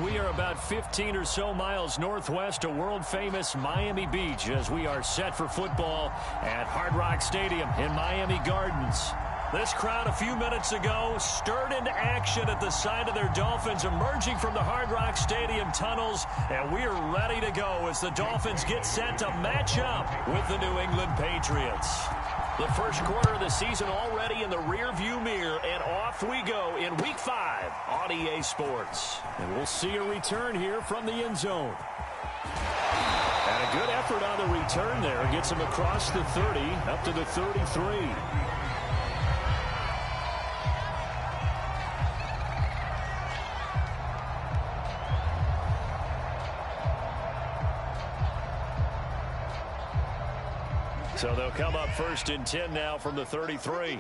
We are about 15 or so miles northwest of world-famous Miami Beach as we are set for football at Hard Rock Stadium in Miami Gardens. This crowd a few minutes ago stirred into action at the sight of their Dolphins emerging from the Hard Rock Stadium tunnels, and we are ready to go as the Dolphins get set to match up with the New England Patriots. The first quarter of the season already in the rearview mirror, and off we go in Week 5 on EA Sports. And we'll see a return here from the end zone. And a good effort on the return there. Gets him across the 30, up to the 33. So they'll come up first and 10 now from the 33.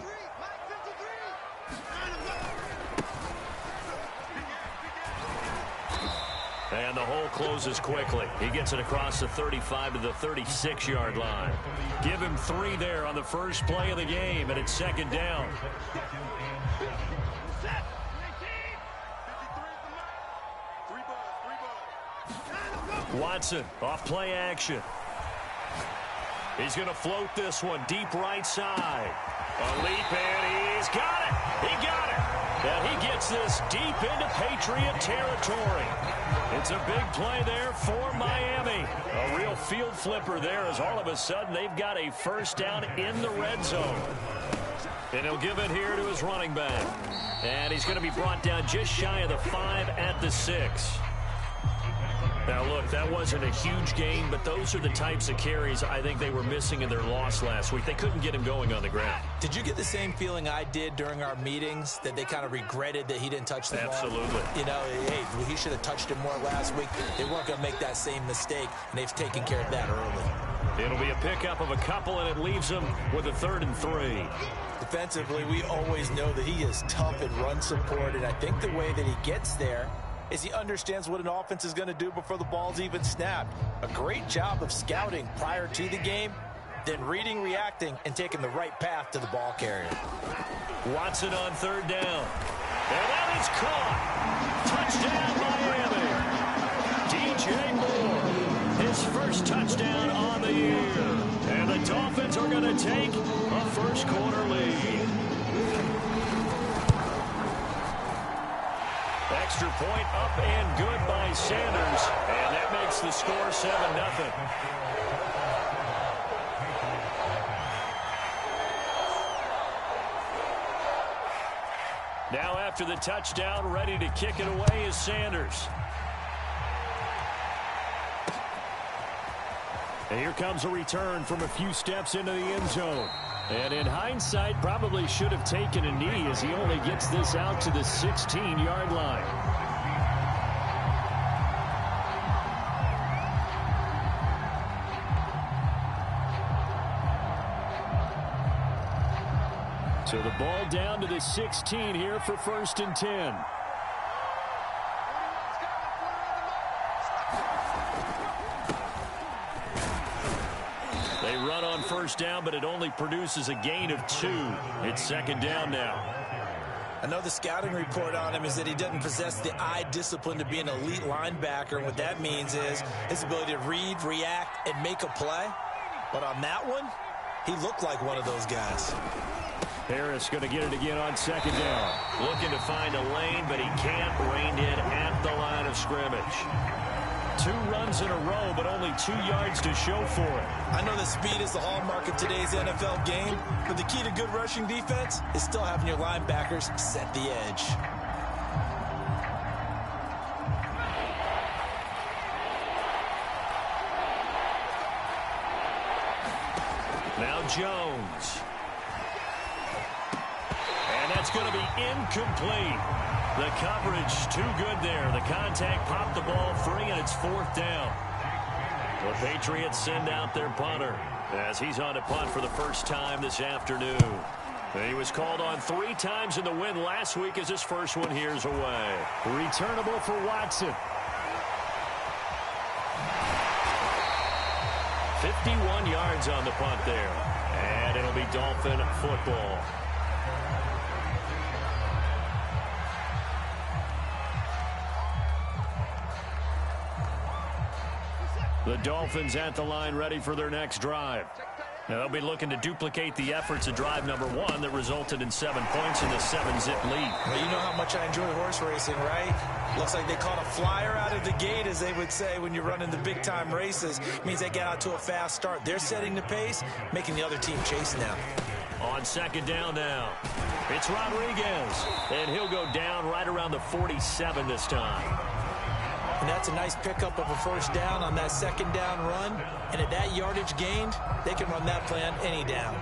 And the hole closes quickly. He gets it across the 35 to the 36-yard line. Give him 3 there on the first play of the game, and it's second down. Watson off play action. He's going to float this one deep right side. A leap, and he's got it. He got it. And he gets this deep into Patriot territory. It's a big play there for Miami. A real field flipper there as all of a sudden they've got a first down in the red zone. And he'll give it here to his running back. And he's going to be brought down just shy of the 5 at the 6. Now, look, that wasn't a huge gain, but those are the types of carries I think they were missing in their loss last week. They couldn't get him going on the ground. Did you get the same feeling I did during our meetings, that they kind of regretted that he didn't touch the ball? Absolutely. You know, hey, he should have touched it more last week. They weren't going to make that same mistake, and they've taken care of that early. It'll be a pickup of a couple, and it leaves them with a 3rd and 3. Defensively, we always know that he is tough and run support, and I think the way that he gets there is he understands what an offense is going to do before the ball's even snapped. A great job of scouting prior to the game, then reading, reacting, and taking the right path to the ball carrier. Watson on 3rd down. And that is caught. Touchdown, Miami. DJ Moore, his first touchdown on the year. And the Dolphins are going to take a first quarter lead. Extra point up and good by Sanders. And that makes the score 7-0. Now after the touchdown, ready to kick it away is Sanders. And here comes a return from a few steps into the end zone. And in hindsight, probably should have taken a knee as he only gets this out to the 16-yard line. So the ball down to the 16 here for 1st and 10. They run on 1st down, but it only produces a gain of 2. It's 2nd down now. I know the scouting report on him is that he doesn't possess the eye discipline to be an elite linebacker. And what that means is his ability to read, react, and make a play. But on that one, he looked like one of those guys. Harris going to get it again on 2nd down. Looking to find a lane, but he can't. Reined in at the line of scrimmage. 2 runs in a row, but only 2 yards to show for it. I know that speed is the hallmark of today's NFL game, but the key to good rushing defense is still having your linebackers set the edge. Now Jones. And that's going to be incomplete. The coverage too good there. The contact popped the ball free, and it's 4th down. The Patriots send out their punter as he's on to punt for the first time this afternoon. He was called on 3 times in the win last week as his first one here's away. Returnable for Watson. 51 yards on the punt there. And it'll be Dolphin football. The Dolphins at the line ready for their next drive. Now they'll be looking to duplicate the efforts of drive number 1 that resulted in 7 points in the 7-zip lead. Well, you know how much I enjoy horse racing, right? Looks like they caught a flyer out of the gate, as they would say when you're running the big-time races. It means they get out to a fast start. They're setting the pace, making the other team chase now. On second down now, it's Rodriguez, and he'll go down right around the 47 this time. And that's a nice pickup of a first down on that second down run. And at that yardage gained, they can run that plan any down.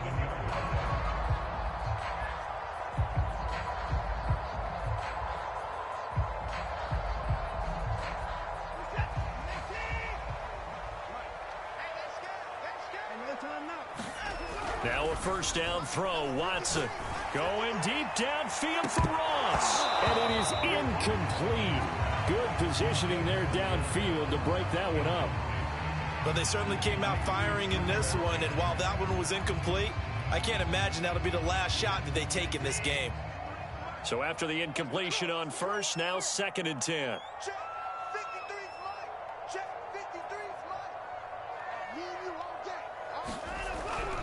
Now a first down throw. Watson going deep downfield for Ross. And it is incomplete. Good positioning there downfield to break that one up. But they certainly came out firing in this one, and while that one was incomplete, I can't imagine that'll be the last shot that they take in this game. So after the incompletion on first, now 2nd and 10.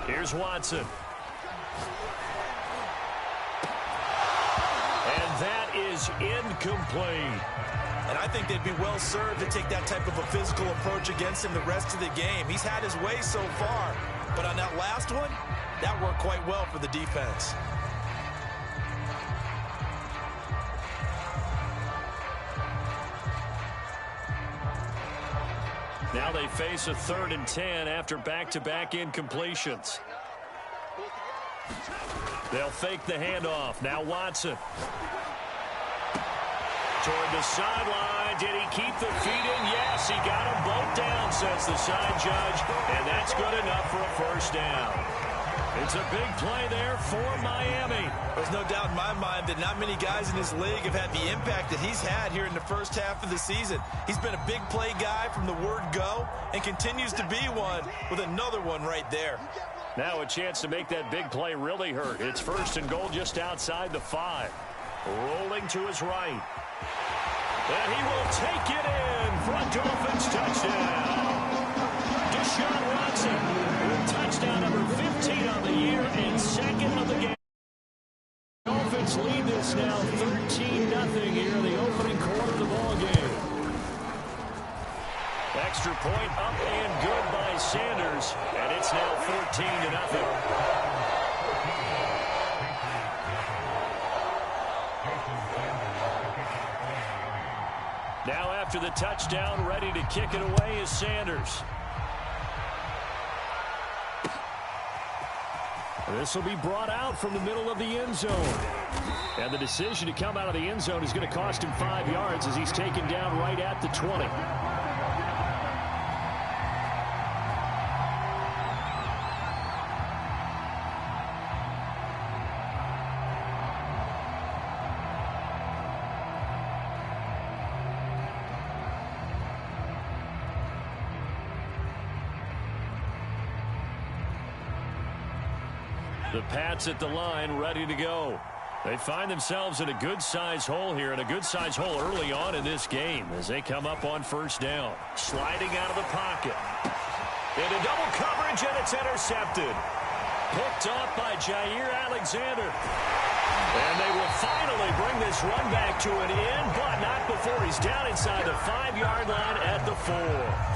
Here's Watson. And that is incomplete. And I think they'd be well served to take that type of a physical approach against him the rest of the game. He's had his way so far, but on that last one, that worked quite well for the defense. Now they face a 3rd and 10 after back-to-back incompletions. They'll fake the handoff. Now Watson. Toward the sideline. Did he keep the feet in? Yes, he got them both down, says the side judge. And that's good enough for a first down. It's a big play there for Miami. There's no doubt in my mind that not many guys in this league have had the impact that he's had here in the first half of the season. He's been a big play guy from the word go and continues to be one with another one right there. Now a chance to make that big play really hurt. It's 1st and goal just outside the 5. Rolling to his right. And he will take it in for a Dolphins touchdown. Deshaun Watson with touchdown number 15 on the year and 2nd of the game. Dolphins lead this now 13-0 here in the opening quarter of the ball game. Extra point up and good by Sanders, and it's now 14-0. Now after the touchdown, ready to kick it away is Sanders. This will be brought out from the middle of the end zone. And the decision to come out of the end zone is going to cost him 5 yards as he's taken down right at the 20. The Pats at the line, ready to go. They find themselves in a good-sized hole here, and a good-sized hole early on in this game as they come up on first down. Sliding out of the pocket. Into double coverage, and it's intercepted. Picked off by Jair Alexander. And they will finally bring this run back to an end, but not before he's down inside the 5-yard line at the 4.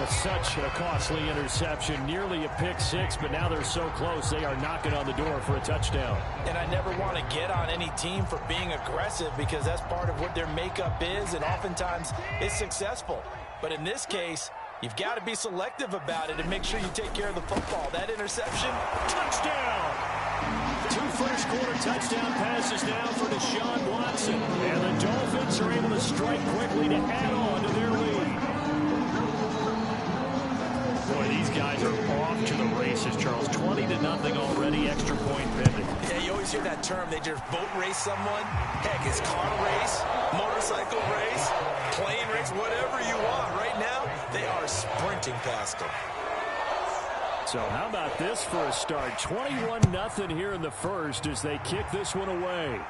Such a costly interception, nearly a pick six, but now they're so close they are knocking on the door for a touchdown. And I never want to get on any team for being aggressive because that's part of what their makeup is, and oftentimes it's successful. But in this case, you've got to be selective about it and make sure you take care of the football. That interception, touchdown! 2 first-quarter touchdown passes now for Deshaun Watson. And the Dolphins are able to strike quickly to add on to their lead. Boy, these guys are off to the races, Charles. 20-0 already, extra point pending. Yeah, you always hear that term. They just boat race someone. Heck, it's car race, motorcycle race, plane race, whatever you want. Right now, they are sprinting past them. So how about this for a start? 21-0 here in the first as they kick this one away.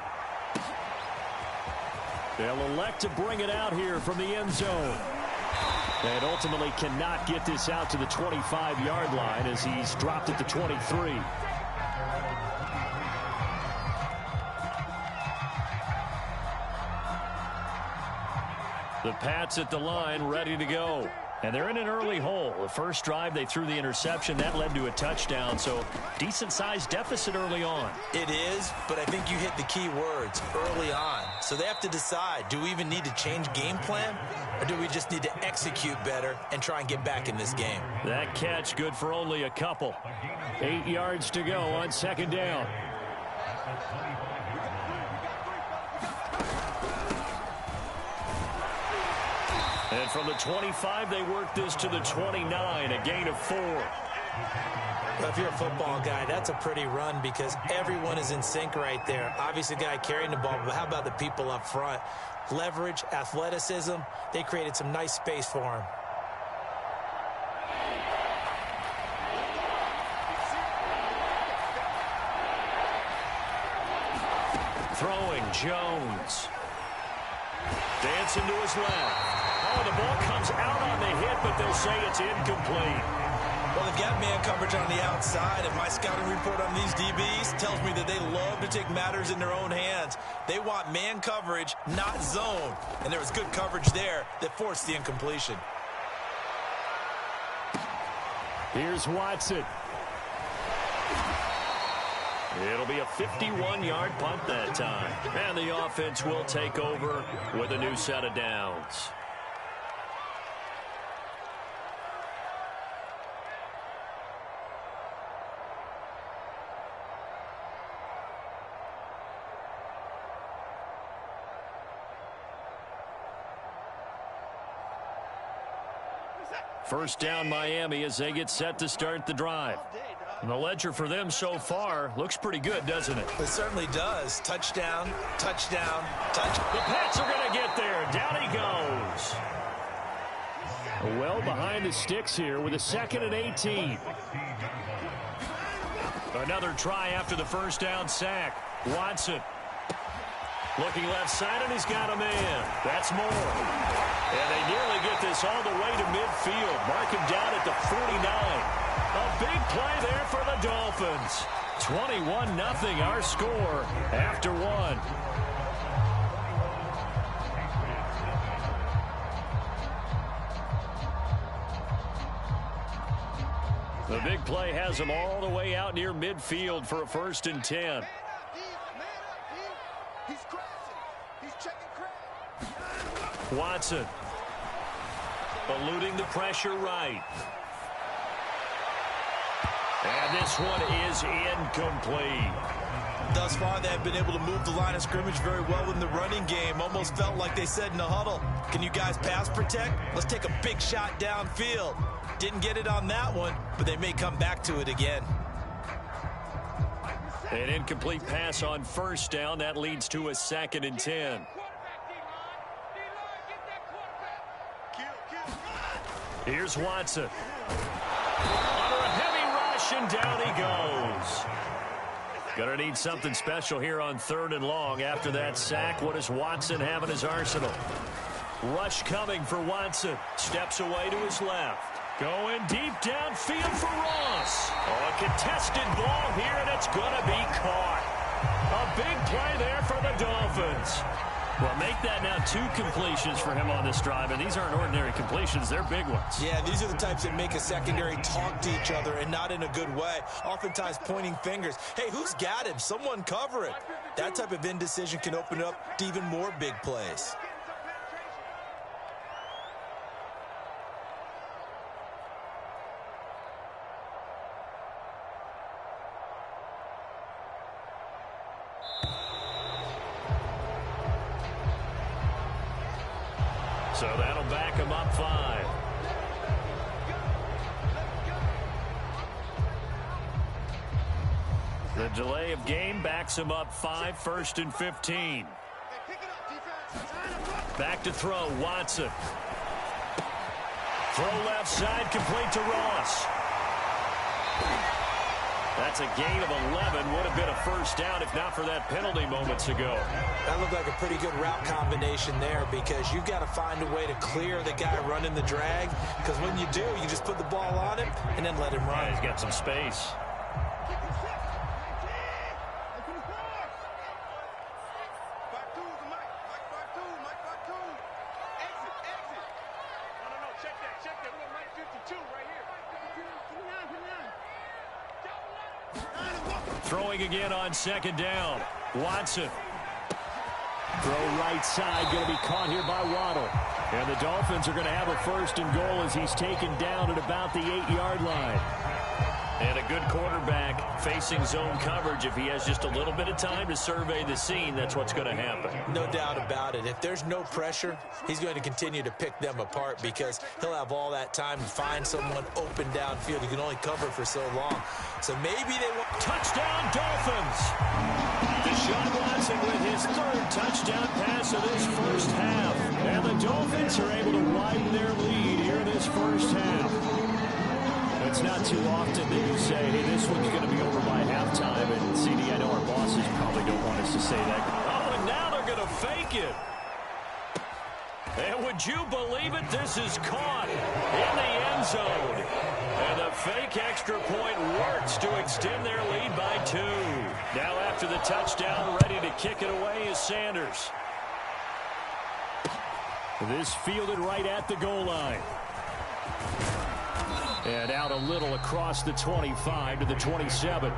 They'll elect to bring it out here from the end zone. And ultimately cannot get this out to the 25-yard line as he's dropped at the 23. The Pats at the line, ready to go. And they're in an early hole. The first drive, they threw the interception. That led to a touchdown, so decent-sized deficit early on. It is, but I think you hit the key words, early on. So they have to decide, do we even need to change game plan, or do we just need to execute better and try and get back in this game? That catch good for only a couple. 8 yards to go on second down. And from the 25, they work this to the 29, a gain of 4. Well, if you're a football guy, that's a pretty run because everyone is in sync right there. Obviously, the guy carrying the ball, but how about the people up front? Leverage, athleticism, they created some nice space for him. Throwing, Jones. Dancing to his left. Oh, the ball comes out on the hit, but they'll say it's incomplete. Well, they've got man coverage on the outside, and my scouting report on these DBs tells me that they love to take matters in their own hands. They want man coverage, not zone. And there was good coverage there that forced the incompletion. Here's Watson. It'll be a 51-yard punt that time. And the offense will take over with a new set of downs. First down, Miami, as they get set to start the drive. And the ledger for them so far looks pretty good, doesn't it? It certainly does. Touchdown, touchdown, touchdown. The Pats are going to get there. Down he goes. Well behind the sticks here with a 2nd and 18. Another try after the first down sack. Watson. Looking left side, and he's got a man. That's more. And they nearly get this all the way to midfield. Mark him down at the 49. A big play there for the Dolphins. 21-0 our score after one. The big play has them all the way out near midfield for a 1st and 10. Watson eluding the pressure right. And this one is incomplete. Thus far, they have been able to move the line of scrimmage very well in the running game. Almost felt like they said in the huddle, can you guys pass protect? Let's take a big shot downfield. Didn't get it on that one, but they may come back to it again. An incomplete pass on first down. That leads to a 2nd and 10. Here's Watson. Under a heavy rush, and down he goes. Gonna need something special here on 3rd and long. After that sack, what does Watson have in his arsenal? Rush coming for Watson. Steps away to his left. Going deep downfield for Ross. Oh, a contested ball here, and it's gonna be caught. A big play there for the Dolphins. Well, make that now 2 completions for him on this drive, and these aren't ordinary completions. They're big ones. Yeah, these are the types that make a secondary talk to each other and not in a good way. Oftentimes pointing fingers. Hey, who's got him? Someone cover it. That type of indecision can open it up to even more big plays. So that'll back him up 5. The delay of game backs him up 5, 1st and 15. Back to throw, Watson. Throw left side, complete to Ross. That's a gain of 11. Would have been a first down if not for that penalty moments ago. That looked like a pretty good route combination there because you've got to find a way to clear the guy running the drag, because when you do, you just put the ball on him and then let him run. Yeah, he's got some space. Throwing again on second down. Watson. Throw right side, going to be caught here by Waddle. And the Dolphins are going to have a first and goal as he's taken down at about the 8-yard line. And a good quarterback facing zone coverage. If he has just a little bit of time to survey the scene, that's what's going to happen. No doubt about it. If there's no pressure, he's going to continue to pick them apart because he'll have all that time to find someone open downfield. He can only cover for so long. So maybe they want... Touchdown, Dolphins! Deshaun Watson with his third touchdown pass of this first half. And the Dolphins are able to widen their lead here in this first half. It's not too often that you say, hey, this one's going to be over by halftime. And, CD, I know our bosses probably don't want us to say that. Oh, and now they're going to fake it. And would you believe it? This is caught in the end zone. And the fake extra point works to extend their lead by 2. Now after the touchdown, ready to kick it away is Sanders. This fielded right at the goal line. And out a little across the 25 to the 27.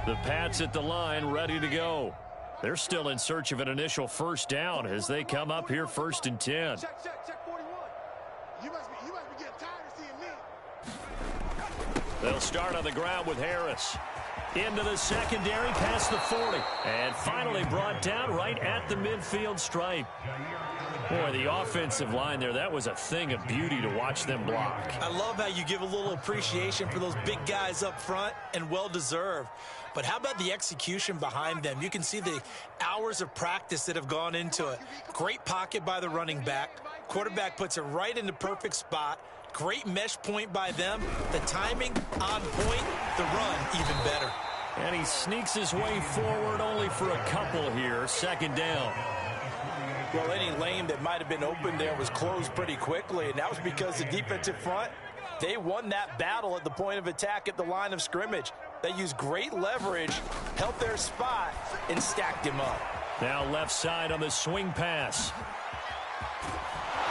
The Pats at the line, ready to go. They're still in search of an initial first down as they come up here 1st and 10. Check 41. You must be getting tired of seeing me. They'll start on the ground with Harris. Into the secondary, past the 40. And finally brought down right at the midfield stripe. Boy, the offensive line there, that was a thing of beauty to watch them block. I love how you give a little appreciation for those big guys up front, and well-deserved. But how about the execution behind them? You can see the hours of practice that have gone into it. Great pocket by the running back. Quarterback puts it right in the perfect spot. Great mesh point by them. The timing on point. The run even better. And he sneaks his way forward only for a couple here. 2nd down. Well, any lane that might have been open there was closed pretty quickly, and that was because the defensive front, they won that battle at the point of attack at the line of scrimmage. They used great leverage, held their spot, and stacked him up. Now left side on the swing pass.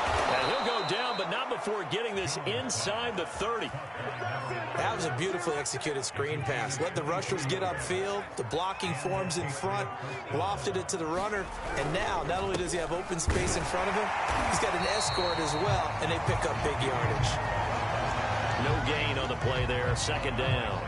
And he'll go down, but not before getting this inside the 30. That was a beautifully executed screen pass. Let the rushers get upfield. The blocking forms in front. Lofted it to the runner. And now, not only does he have open space in front of him, he's got an escort as well, and they pick up big yardage. No gain on the play there. 2nd down.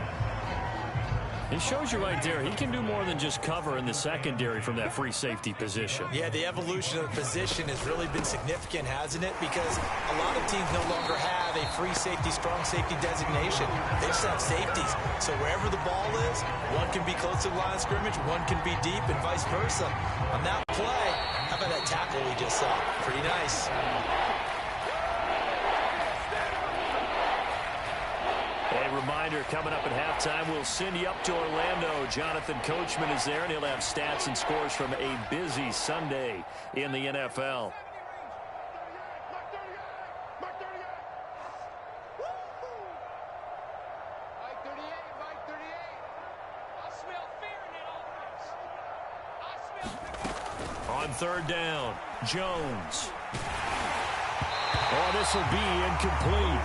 He shows you right there, he can do more than just cover in the secondary from that free safety position. Yeah, the evolution of the position has really been significant, hasn't it? Because a lot of teams no longer have a free safety, strong safety designation. They just have safeties. So wherever the ball is, one can be close to the line of scrimmage, one can be deep, and vice versa. On that play, how about that tackle we just saw? Pretty nice. A reminder, coming up at halftime, we'll send you up to Orlando. Jonathan Coachman is there, and he'll have stats and scores from a busy Sunday in the NFL. On 3rd down, Jones. Oh, this will be incomplete.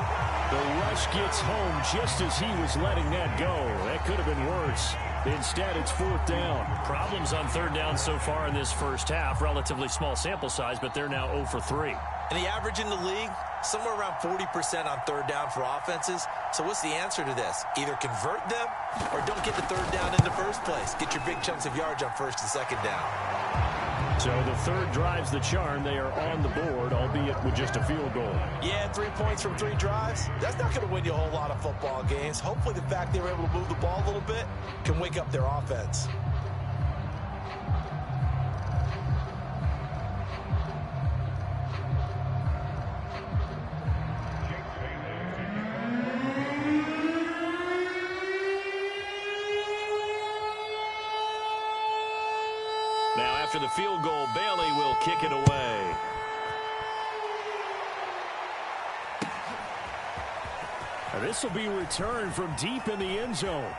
The rush gets home just as he was letting that go. That could have been worse. Instead, it's 4th down. Problems on 3rd down so far in this first half. Relatively small sample size, but they're now 0 for 3. And the average in the league, somewhere around 40% on 3rd down for offenses. So what's the answer to this? Either convert them or don't get the 3rd down in the first place. Get your big chunks of yards on 1st and 2nd down. So the third drives the charm. They are on the board, albeit with just a field goal. Yeah, 3 points from 3 drives. That's not going to win you a whole lot of football games. Hopefully the fact they were able to move the ball a little bit can wake up their offense. Now after the field goal, Bailey will kick it away. This will be returned from deep in the end zone.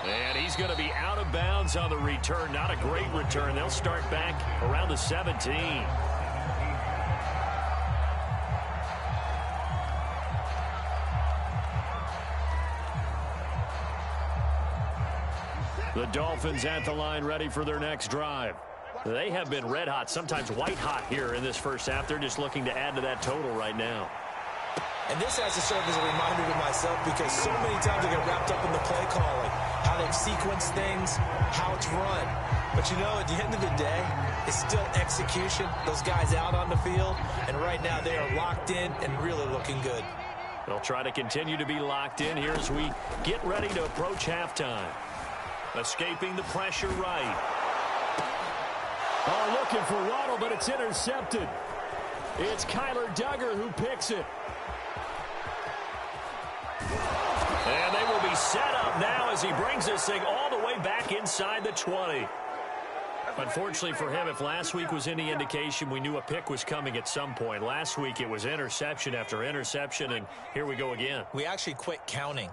And he's going to be out of bounds on the return. Not a great return. They'll start back around the 17. The Dolphins at the line, ready for their next drive. They have been red hot, sometimes white hot here in this first half. They're just looking to add to that total right now. And this has to serve as a reminder to myself because so many times I get wrapped up in the play calling, how they've sequenced things, how it's run. But, you know, at the end of the day, it's still execution. Those guys out on the field, and right now they are locked in and really looking good. They'll try to continue to be locked in here as we get ready to approach halftime. Escaping the pressure right. Oh, looking for Waddle, but it's intercepted. It's Kyler Duggar who picks it. And they will be set up now as he brings this thing all the way back inside the 20. Unfortunately for him, if last week was any indication, we knew a pick was coming at some point. Last week it was interception after interception, and here we go again. We actually quit counting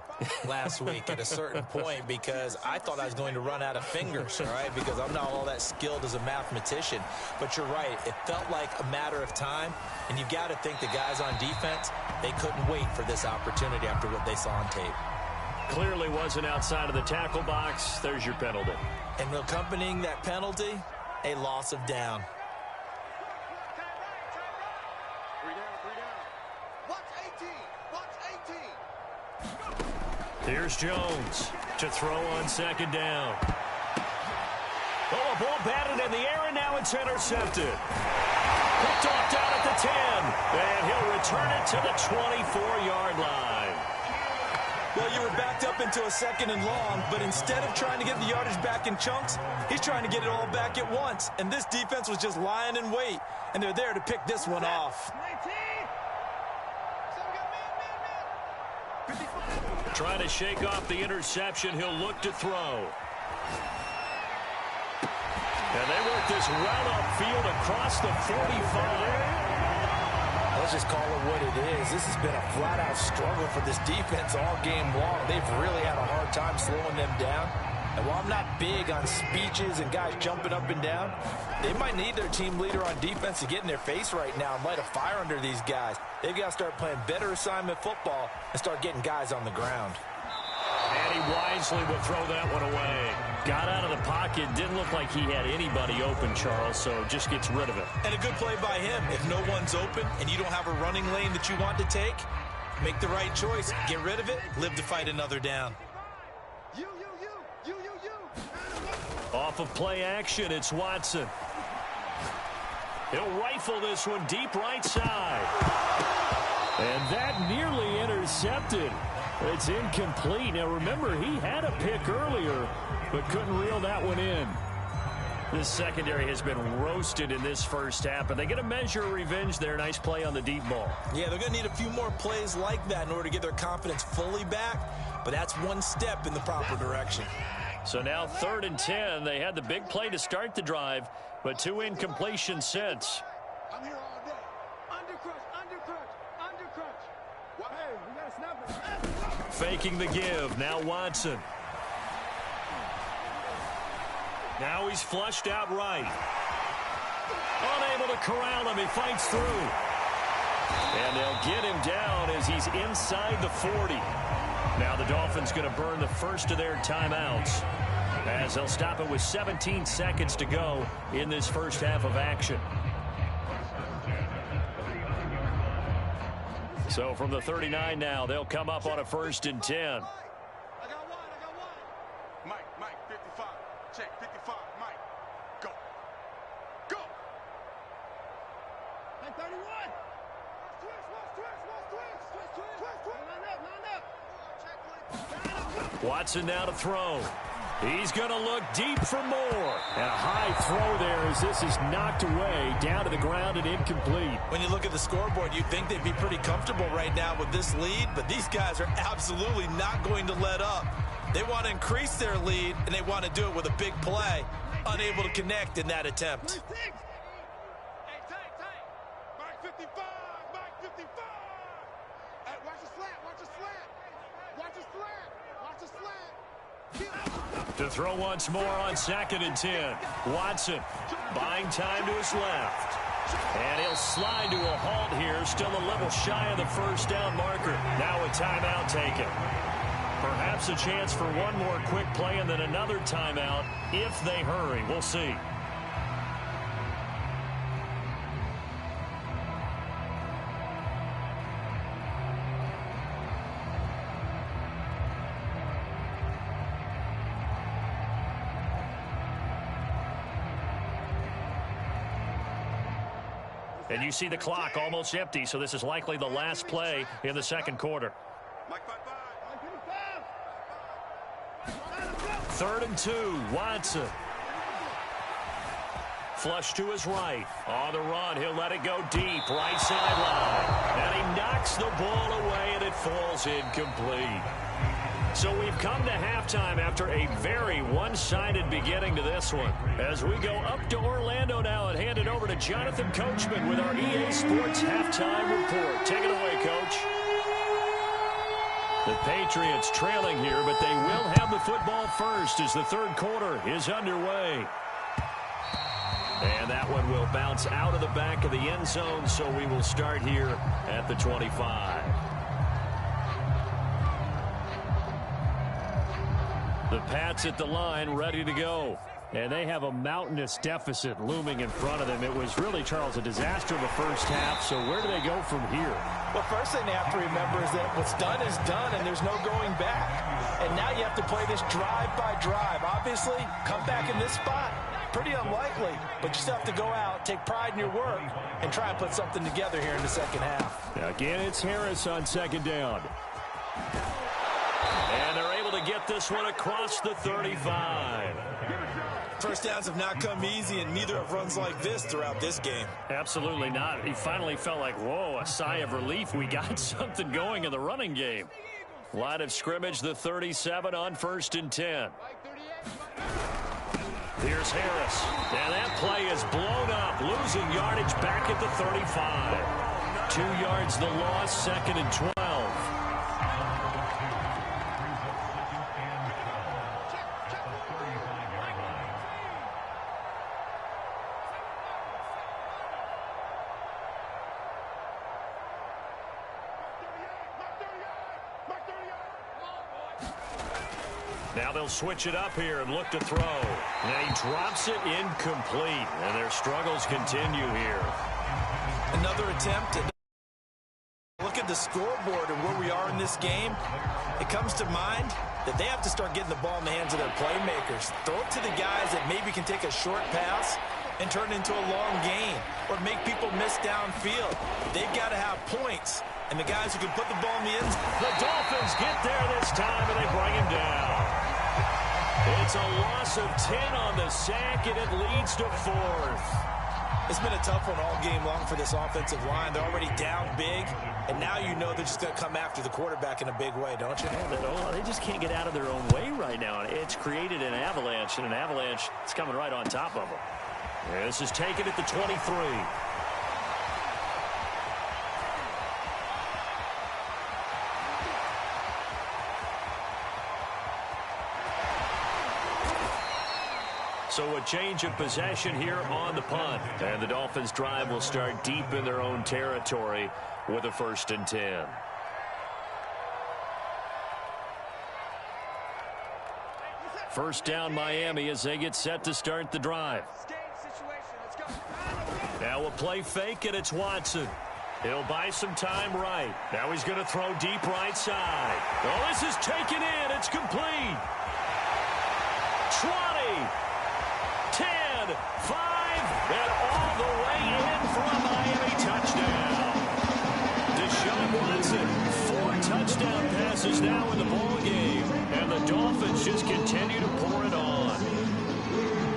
last week at a certain point because I thought I was going to run out of fingers, all right, because I'm not all that skilled as a mathematician. But you're right. It felt like a matter of time, and you've got to think the guys on defense, they couldn't wait for this opportunity after what they saw on tape. Clearly wasn't outside of the tackle box. There's your penalty. And accompanying that penalty, a loss of down. Here's Jones to throw on second down. Oh, a ball batted in the air, and now it's intercepted. Picked off down at the 10, and he'll return it to the 24-yard line. Well, you were backed up into a second and long, but instead of trying to get the yardage back in chunks, he's trying to get it all back at once. And this defense was just lying in wait, and they're there to pick this one off. Trying to shake off the interception. He'll look to throw. And they work this well upfield across the 45. Let's just call it what it is. This has been a flat-out struggle for this defense all game long. They've really had a hard time slowing them down. And while I'm not big on speeches and guys jumping up and down, they might need their team leader on defense to get in their face right now and light a fire under these guys. They've got to start playing better assignment football and start getting guys on the ground. And he wisely will throw that one away. Got out of the pocket. Didn't look like he had anybody open, Charles, so just gets rid of it. And a good play by him. If no one's open and you don't have a running lane that you want to take, make the right choice. Get rid of it. Live to fight another down. Off of play action, it's Watson. He'll rifle this one deep right side. And that nearly intercepted. It's incomplete. Now, remember, he had a pick earlier, but couldn't reel that one in. This secondary has been roasted in this first half, but they get a measure of revenge there. Nice play on the deep ball. Yeah, they're going to need a few more plays like that in order to get their confidence fully back, but that's one step in the proper direction. So now 3rd and 10. They had the big play to start the drive, but 2 incompletions since. I'm here all day. Under crunch. Well, hey, we got to snap it. Faking the give. Now Watson. Now he's flushed out right. Unable to corral him. He fights through. And they'll get him down as he's inside the 40. Now the Dolphins going to burn the first of their timeouts as they'll stop it with 17 seconds to go in this first half of action. So from the 39 now, they'll come up on a 1st and 10. I got one. Mike, 55. Check, 55, Mike. Watson now to throw. He's going to look deep for more. And a high throw there as this is knocked away, down to the ground and incomplete. When you look at the scoreboard, you'd think they'd be pretty comfortable right now with this lead, but these guys are absolutely not going to let up. They want to increase their lead, and they want to do it with a big play. Unable to connect in that attempt. Mark 55, Mark 55. Hey, watch the slant, watch the slant. Watch the slant, watch the slant. To throw once more on 2nd and 10. Watson buying time to his left. And he'll slide to a halt here, still a little shy of the first down marker. Now a timeout taken. Perhaps a chance for one more quick play and then another timeout if they hurry. We'll see. And you see the clock almost empty, so this is likely the last play in the second quarter. 3rd and 2, Watson. Flush to his right. On the run, he'll let it go deep, right sideline. And he knocks the ball away, and it falls incomplete. So we've come to halftime after a very one-sided beginning to this one. As we go up to Orlando now and hand it over to Jonathan Coachman with our EA Sports Halftime Report. Take it away, Coach. The Patriots trailing here, but they will have the football first as the third quarter is underway. And that one will bounce out of the back of the end zone, so we will start here at the 25. The Pats at the line, ready to go. And they have a mountainous deficit looming in front of them. It was really, Charles, a disaster in the first half. So where do they go from here? Well, first thing they have to remember is that what's done is done, and there's no going back. And now you have to play this drive by drive. Obviously, come back in this spot, pretty unlikely. But you still have to go out, take pride in your work, and try and put something together here in the second half. Now, again, it's Harris on 2nd down. And they're able to get this one across the 35. First downs have not come easy, and neither have runs like this throughout this game. Absolutely not. He finally felt like, whoa, a sigh of relief. We got something going in the running game. Line of scrimmage, the 37 on 1st and 10. Here's Harris. And that play is blown up, losing yardage back at the 35. 2 yards the loss, 2nd and 12. Now they'll switch it up here and look to throw. Now he drops it incomplete, and their struggles continue here. Another attempt. Look at the scoreboard and where we are in this game. It comes to mind that they have to start getting the ball in the hands of their playmakers. Throw it to the guys that maybe can take a short pass and turn it into a long gain or make people miss downfield. They've got to have points. And the guys who can put the ball in the end zone. The Dolphins get there this time, and they bring him down. It's a loss of 10 on the sack, and it leads to 4th. It's been a tough one all game long for this offensive line. They're already down big, and now you know they're just going to come after the quarterback in a big way, don't you? Yeah, they just can't get out of their own way right now. It's created an avalanche, and an avalanche is coming right on top of them. And this is taken at the 23. So a change of possession here on the punt. And the Dolphins drive will start deep in their own territory with a 1st and 10. First down Miami as they get set to start the drive. Now a play fake, and it's Watson. He'll buy some time right. Now he's going to throw deep right side. Oh, this is taken in. It's complete. 20. 10, 5, and all the way in for a Miami touchdown. touchdown passes now in the ball game. And the Dolphins just continue to pour it on.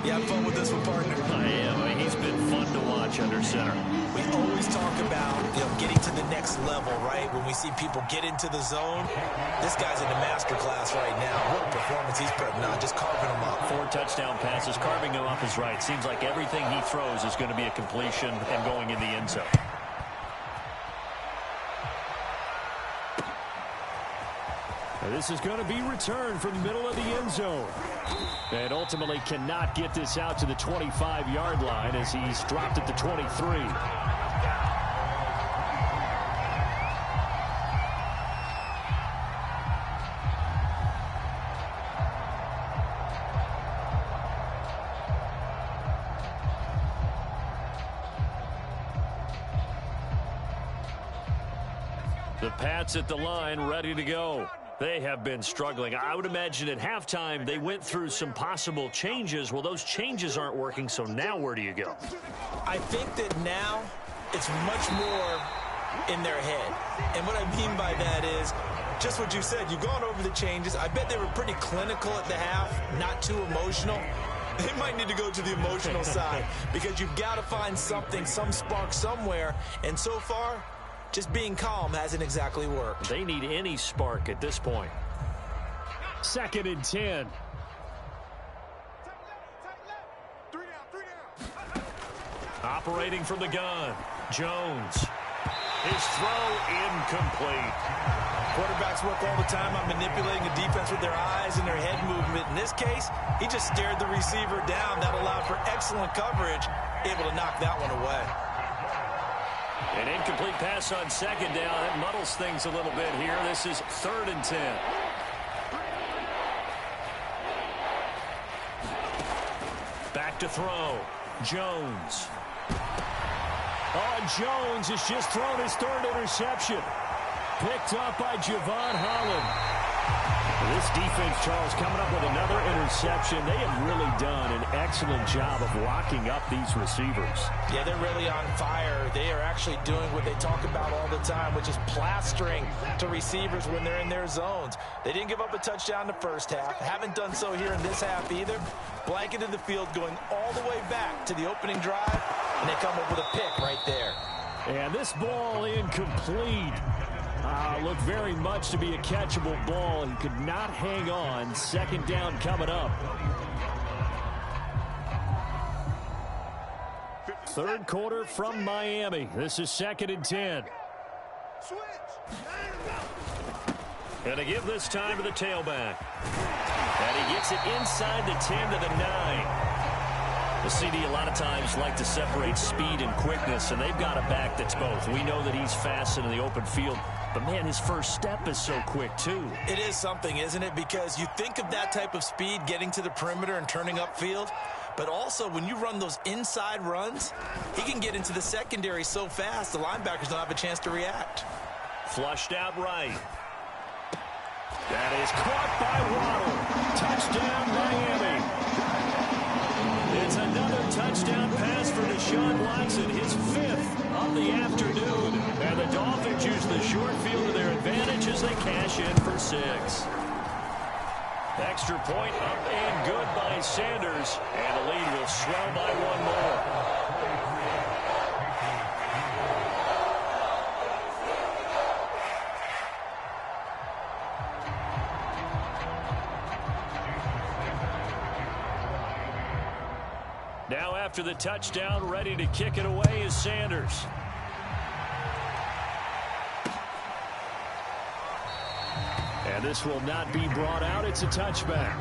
You have fun with this one, partner? I am. He's been fun to watch under center. We always talk about, getting to the next level, right? When we see people get into the zone, this guy's in a master class right now. What a performance he's putting on, just carving them up. 4 touchdown passes. Carving them up is right. Seems like everything he throws is going to be a completion and going in the end zone. This is going to be returned from the middle of the end zone. And ultimately cannot get this out to the 25-yard line as he's dropped at the 23. The Pats at the line, ready to go. They have been struggling. I would imagine at halftime they went through some possible changes. Well, those changes aren't working, so now where do you go? I think that now it's much more in their head. And what I mean by that is just what you said. You've gone over the changes. I bet they were pretty clinical at the half, not too emotional. They might need to go to the emotional side because you've got to find something, some spark somewhere. And so far, just being calm hasn't exactly worked. They need any spark at this point. 2nd and 10. Operating from the gun. Jones. His throw incomplete. Quarterbacks work all the time on manipulating the defense with their eyes and their head movement. In this case, he just stared the receiver down. That allowed for excellent coverage, able to knock that one away. An incomplete pass on 2nd down. That muddles things a little bit here. This is 3rd and 10. Back to throw. Jones. Jones has just thrown his 3rd interception. Picked up by Javon Holland. This defense, Charles, coming up with another interception. They have really done an excellent job of locking up these receivers. Yeah, they're really on fire. They are actually doing what they talk about all the time, which is plastering to receivers when they're in their zones. They didn't give up a touchdown in the first half. Haven't done so here in this half either. Blanketed the field going all the way back to the opening drive, and they come up with a pick right there. And this ball incomplete. Looked very much to be a catchable ball. He could not hang on. 2nd down coming up. 3rd quarter from Miami. This is 2nd and 10. And to give this time to the tailback. And he gets it inside the 10 to the 9. The CD a lot of times like to separate speed and quickness, and they've got a back that's both. We know that he's fast in the open field, but, man, his first step is so quick, too. It is something, isn't it? Because you think of that type of speed getting to the perimeter and turning upfield, but also when you run those inside runs, he can get into the secondary so fast the linebackers don't have a chance to react. Flushed out right. That is caught by Waddle. Touchdown, Miami. It's another touchdown pass for Deshaun Watson, his 5th of the afternoon. And the Dolphins use the short field to their advantage as they cash in for 6. Extra point up and good by Sanders. And the lead will swell by 1 more. Now after the touchdown, ready to kick it away is Sanders. And this will not be brought out. It's a touchback.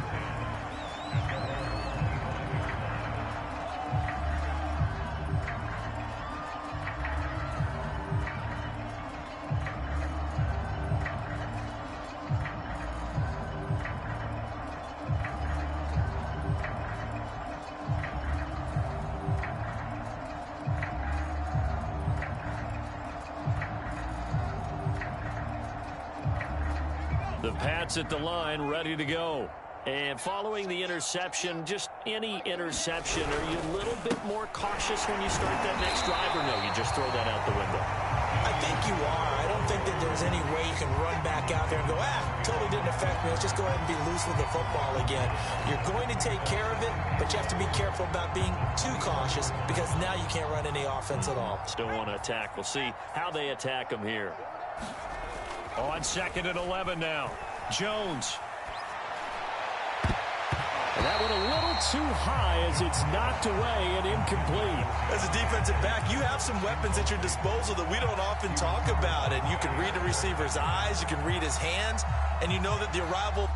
The Pats at the line, ready to go. And following the interception, just any interception, are you a little bit more cautious when you start that next drive, or no, you just throw that out the window? I think you are. I don't think think that there's any way you can run back out there and go, totally didn't affect me. Let's just go ahead and be loose with the football again. You're going to take care of it, but you have to be careful about being too cautious because now you can't run any offense at all. Still want to attack. We'll see how they attack him here. On 2nd and 11 now. Jones. And that one a little too high as it's knocked away and incomplete. As a defensive back, you have some weapons at your disposal that we don't often talk about. And you can read the receiver's eyes, you can read his hands, and you know that the arrival